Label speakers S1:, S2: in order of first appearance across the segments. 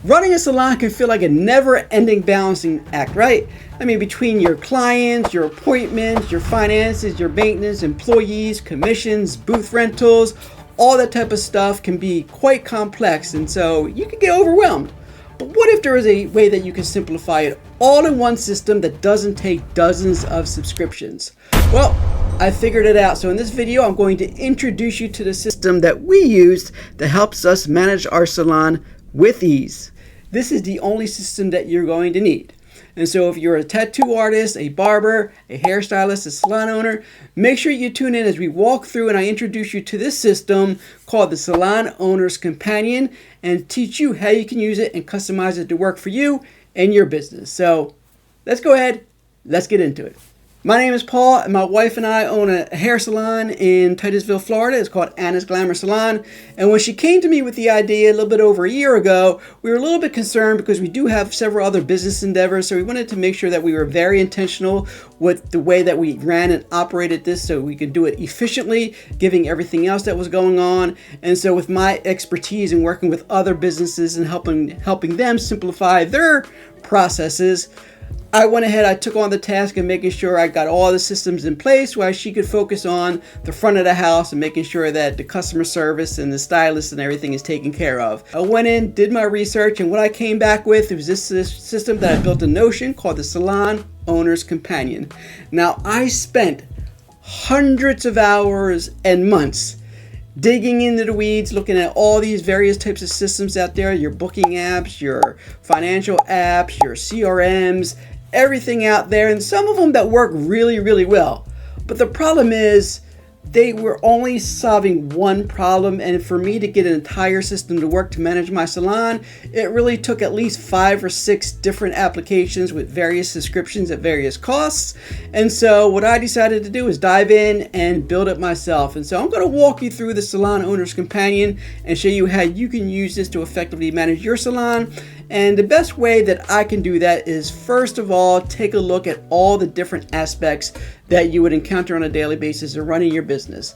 S1: Running a salon can feel like a never-ending balancing act, right? I mean, between your clients, your appointments, your finances, your maintenance, employees, commissions, booth rentals, all that type of stuff can be quite complex, and so you can get overwhelmed. But what if there is a way that you can simplify it all in one system that doesn't take dozens of subscriptions? Well, I figured it out. So in this video, I'm going to introduce you to the system that we used that helps us manage our salon with ease. This is the only system that you're going to need. And so if you're a tattoo artist, a barber, a hairstylist, a salon owner, make sure you tune in as we walk through and I introduce you to this system called the Salon Owner's Companion and teach you how you can use it and customize it to work for you and your business. So let's go ahead, let's get into it. My name is Paul, and my wife and I own a hair salon in Titusville, Florida. It's called AnnasGlamourSalon. And when she came to me with the idea a little bit over a year ago, we were a little bit concerned because we do have several other business endeavors. So we wanted to make sure that we were very intentional with the way that we ran and operated this so we could do it efficiently, giving everything else that was going on. And so with my expertise in working with other businesses and helping them simplify their processes, I went ahead, I took on the task of making sure I got all the systems in place while she could focus on the front of the house and making sure that the customer service and the stylist and everything is taken care of. I went in, did my research, and what I came back with was this system that I built in Notion called the Salon Owner's Companion. Now, I spent hundreds of hours and months digging into the weeds, looking at all these various types of systems out there, your booking apps, your financial apps, your CRMs, everything out there, and some of them that work really, really well. But the problem is they were only solving one problem, and for me to get an entire system to work to manage my salon, it really took at least 5 or 6 different applications with various subscriptions at various costs. And so what I decided to do is dive in and build it myself. And so I'm going to walk you through the Salon Owner's Companion and show you how you can use this to effectively manage your salon. And the best way that I can do that is, first of all, take a look at all the different aspects that you would encounter on a daily basis in running your business.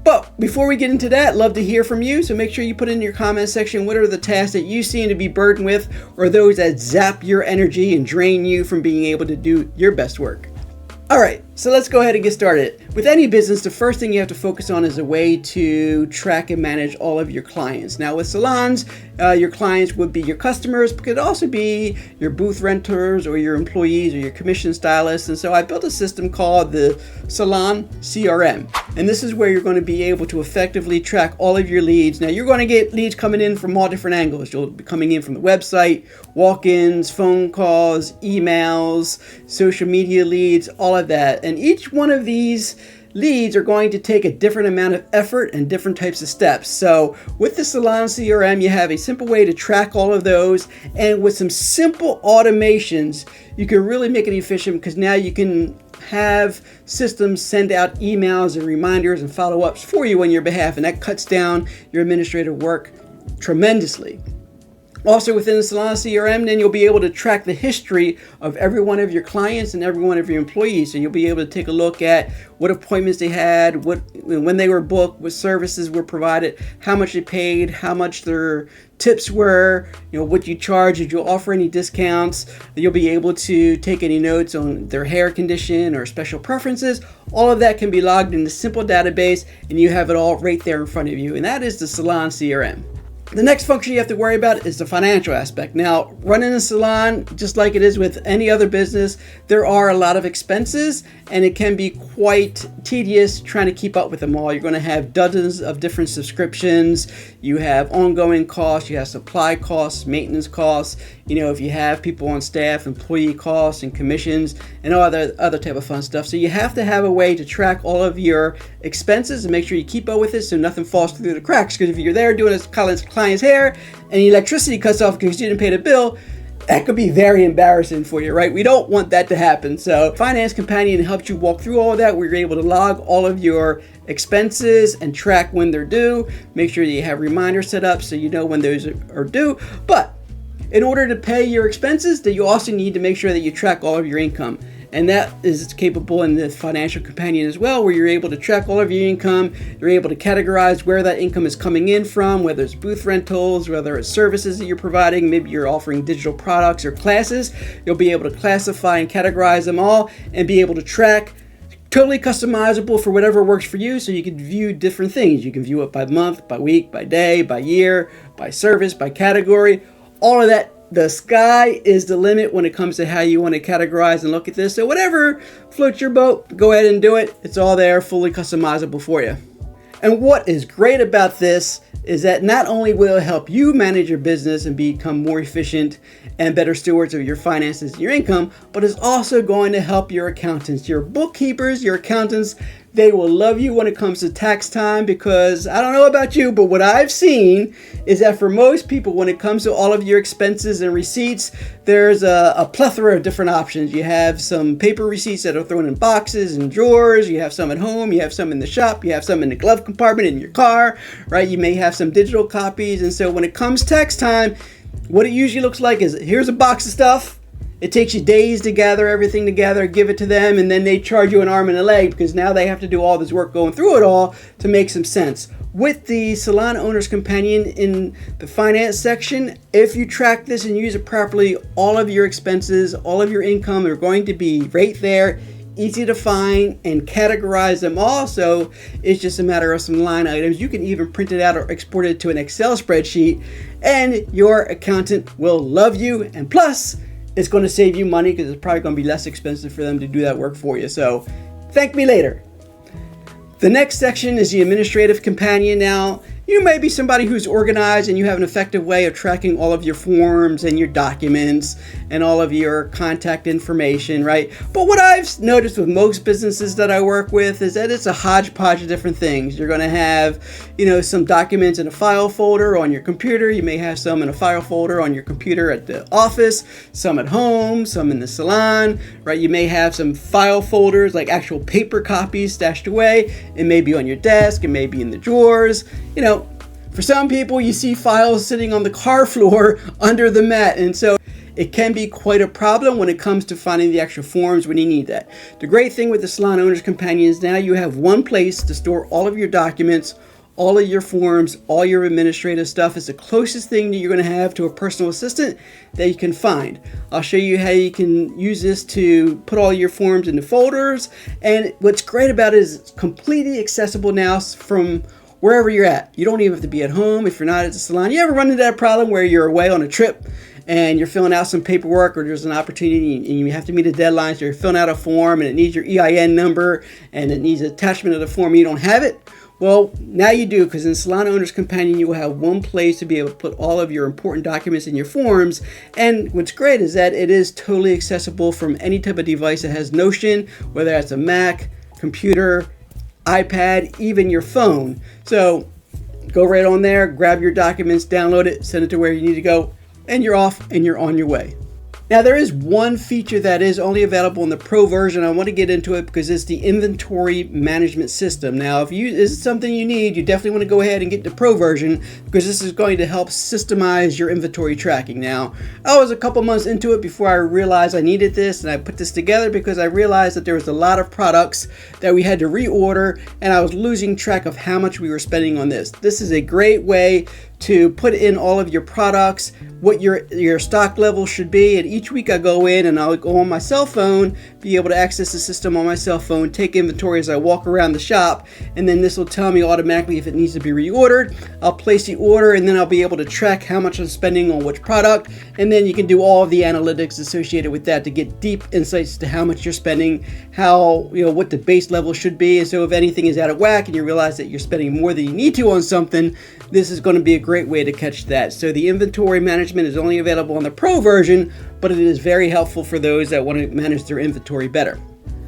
S1: But before we get into that, love to hear from you. So make sure you put in your comment section what are the tasks that you seem to be burdened with, or those that zap your energy and drain you from being able to do your best work. All right, so let's go ahead and get started. With any business, the first thing you have to focus on is a way to track and manage all of your clients. Now with salons, your clients would be your customers, but could also be your booth renters or your employees or your commission stylists. And so I built a system called the Salon CRM. And this is where you're going to be able to effectively track all of your leads. Now you're going to get leads coming in from all different angles. You'll be coming in from the website, walk-ins, phone calls, emails, social media leads, all of that. And each one of these leads are going to take a different amount of effort and different types of steps. So with the Salon CRM, you have a simple way to track all of those. And with some simple automations, you can really make it efficient because now you can have systems send out emails and reminders and follow-ups for you on your behalf. And that cuts down your administrative work tremendously. Also within the Salon CRM, then you'll be able to track the history of every one of your clients and every one of your employees. So you'll be able to take a look at what appointments they had, when they were booked, what services were provided, how much they paid, how much their tips were, what you charge, did you offer any discounts. You'll be able to take any notes on their hair condition or special preferences. All of that can be logged in a simple database and you have it all right there in front of you. And that is the Salon CRM. The next function you have to worry about is the financial aspect. Now, running a salon, just like it is with any other business, there are a lot of expenses and it can be quite tedious trying to keep up with them all. You're going to have dozens of different subscriptions. You have ongoing costs, you have supply costs, maintenance costs. If you have people on staff, employee costs and commissions and all other type of fun stuff. So you have to have a way to track all of your expenses and make sure you keep up with it so nothing falls through the cracks. Because if you're there doing a client's hair and the electricity cuts off because you didn't pay the bill, that could be very embarrassing for you, right? We don't want that to happen. So Finance Companion helps you walk through all of that, where you're able to log all of your expenses and track when they're due. Make sure that you have reminders set up so you know when those are due. But in order to pay your expenses, that you also need to make sure that you track all of your income. And that is capable in the financial companion as well, where you're able to track all of your income. You're able to categorize where that income is coming in from, whether it's booth rentals, whether it's services that you're providing, maybe you're offering digital products or classes. You'll be able to classify and categorize them all and be able to track. Totally customizable for whatever works for you, so you can view different things. You can view it by month, by week, by day, by year, by service, by category. All of that, the sky is the limit when it comes to how you want to categorize and look at this. So whatever floats your boat, go ahead and do it. It's all there, fully customizable for you. And what is great about this is that not only will it help you manage your business and become more efficient and better stewards of your finances and your income, but it's also going to help your accountants, your bookkeepers, your accountants. They will love you when it comes to tax time, because I don't know about you, but what I've seen is that for most people, when it comes to all of your expenses and receipts, there's a plethora of different options. You have some paper receipts that are thrown in boxes and drawers. You have some at home. You have some in the shop. You have some in the glove compartment in your car, right? You may have some digital copies. And so when it comes tax time, what it usually looks like is here's a box of stuff. It takes you days to gather everything together, give it to them, and then they charge you an arm and a leg, because now they have to do all this work going through it all to make some sense. With the Salon Owner's Companion in the finance section, if you track this and use it properly, all of your expenses, all of your income are going to be right there, easy to find and categorize them all. So it's just a matter of some line items. You can even print it out or export it to an Excel spreadsheet, and your accountant will love you. And plus, it's going to save you money, because it's probably going to be less expensive for them to do that work for you. So thank me later. The next section is the administrative companion. Now, you may be somebody who's organized and you have an effective way of tracking all of your forms and your documents and all of your contact information, right? But what I've noticed with most businesses that I work with is that it's a hodgepodge of different things. You're going to have, some documents in a file folder on your computer. You may have some in a file folder on your computer at the office, some at home, some in the salon, right? You may have some file folders, like actual paper copies stashed away. It may be on your desk. It may be in the drawers. For some people, you see files sitting on the car floor under the mat. And so it can be quite a problem when it comes to finding the actual forms when you need that. The great thing with the Salon Owner's Companion is now you have one place to store all of your documents, all of your forms, all your administrative stuff. It's the closest thing that you're going to have to a personal assistant that you can find. I'll show you how you can use this to put all your forms into folders. And what's great about it is it's completely accessible now from wherever you're at. You don't even have to be at home if you're not at the salon. You ever run into that problem where you're away on a trip and you're filling out some paperwork, or there's an opportunity and you have to meet a deadline, so you're filling out a form and it needs your EIN number and it needs an attachment of the form and you don't have it? Well, now you do, because in Salon Owner's Companion, you will have one place to be able to put all of your important documents in your forms. And what's great is that it is totally accessible from any type of device that has Notion, whether that's a Mac, computer, iPad, even your phone. So go right on there, grab your documents, download it, send it to where you need to go, and you're off and you're on your way. Now, there is one feature that is only available in the Pro version. I want to get into it because it's the inventory management system. Now, if this is something you need, you definitely want to go ahead and get the Pro version, because this is going to help systemize your inventory tracking. Now, I was a couple months into it before I realized I needed this, and I put this together because I realized that there was a lot of products that we had to reorder, and I was losing track of how much we were spending on this. This is a great way to put in all of your products, what your stock level should be, and each week I go in and I'll go on my cell phone, be able to access the system on my cell phone, take inventory as I walk around the shop, and then this will tell me automatically if it needs to be reordered. I'll place the order, and then I'll be able to track how much I'm spending on which product, and then you can do all of the analytics associated with that to get deep insights to how much you're spending, what the base level should be. And so if anything is out of whack and you realize that you're spending more than you need to on something, this is going to be a great way to catch that. So the inventory management is only available on the Pro version, but it is very helpful for those that want to manage their inventory better.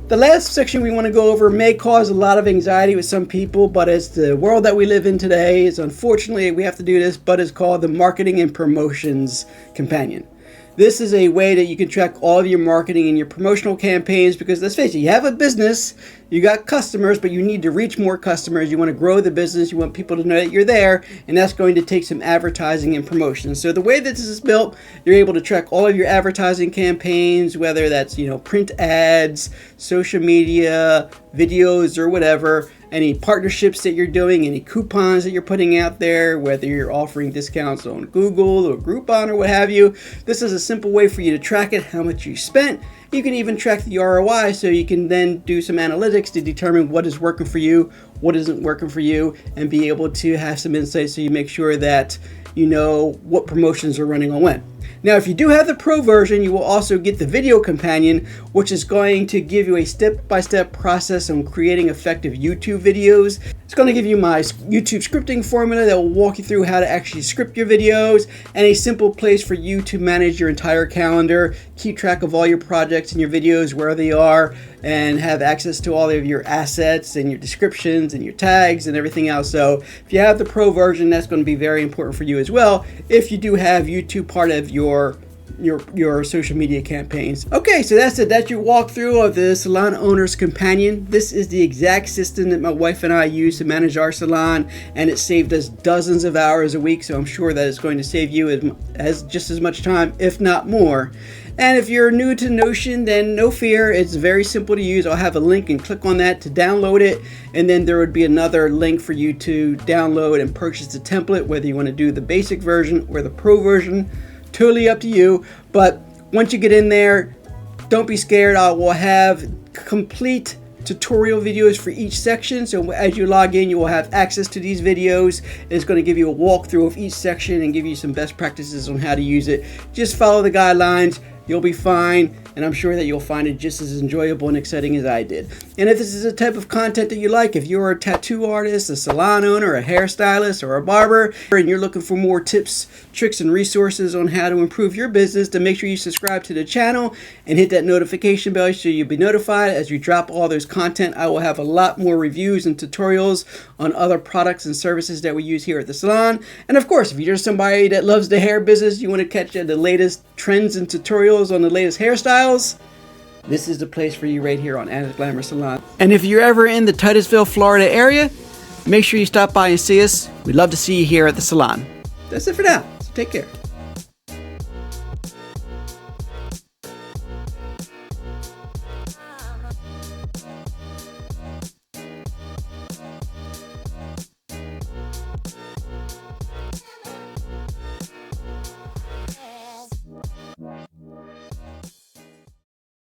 S1: The last section we want to go over may cause a lot of anxiety with some people, but it's the world that we live in today. It's unfortunately we have to do this, but it's called the Marketing and Promotions Companion. This is a way that you can track all of your marketing and your promotional campaigns, because let's face it, you have a business, you got customers, but you need to reach more customers. You want to grow the business, you want people to know that you're there, and that's going to take some advertising and promotion. So the way that this is built, you're able to track all of your advertising campaigns, whether that's, print ads, social media, videos, or whatever, any partnerships that you're doing, any coupons that you're putting out there, whether you're offering discounts on Google or Groupon or what have you. This is a simple way for you to track it, how much you spent. You can even track the ROI, so you can then do some analytics to determine what is working for you, what isn't working for you, and be able to have some insights so you make sure that you know what promotions are running on when. Now, if you do have the Pro version, you will also get the Video Companion, which is going to give you a step-by-step process on creating effective YouTube videos. It's going to give you my YouTube scripting formula that will walk you through how to actually script your videos, and a simple place for you to manage your entire calendar, keep track of all your projects and your videos, where they are, and have access to all of your assets and your descriptions and your tags and everything else. So if you have the Pro version, that's going to be very important for you as well, if you do have YouTube part of your social media campaigns. Okay, so that's it. That's your walkthrough of the Salon Owner's Companion. This is the exact system that my wife and I use to manage our salon, and it saved us dozens of hours a week, so I'm sure that it's going to save you just as much time, if not more. And if you're new to Notion, then no fear, it's very simple to use. I'll have a link, and click on that to download it, and then there would be another link for you to download and purchase the template, whether you want to do the basic version or the Pro version. Totally up to you. But once you get in there, don't be scared. I will have complete tutorial videos for each section, so as you log in, you will have access to these videos. It's going to give you a walkthrough of each section and give you some best practices on how to use it. Just follow the guidelines, you'll be fine, and I'm sure that you'll find it just as enjoyable and exciting as I did. And if this is the type of content that you like, if you're a tattoo artist, a salon owner, a hairstylist, or a barber, and you're looking for more tips, tricks, and resources on how to improve your business, then make sure you subscribe to the channel and hit that notification bell so you'll be notified as we drop all those content. I will have a lot more reviews and tutorials on other products and services that we use here at the salon. And of course, if you're somebody that loves the hair business, you want to catch the latest trends and tutorials on the latest hairstyles, this is the place for you right here on Anna's Glamour Salon. And if you're ever in the Titusville, Florida area, make sure you stop by and see us. We'd love to see you here at the salon. That's it for now. So take care.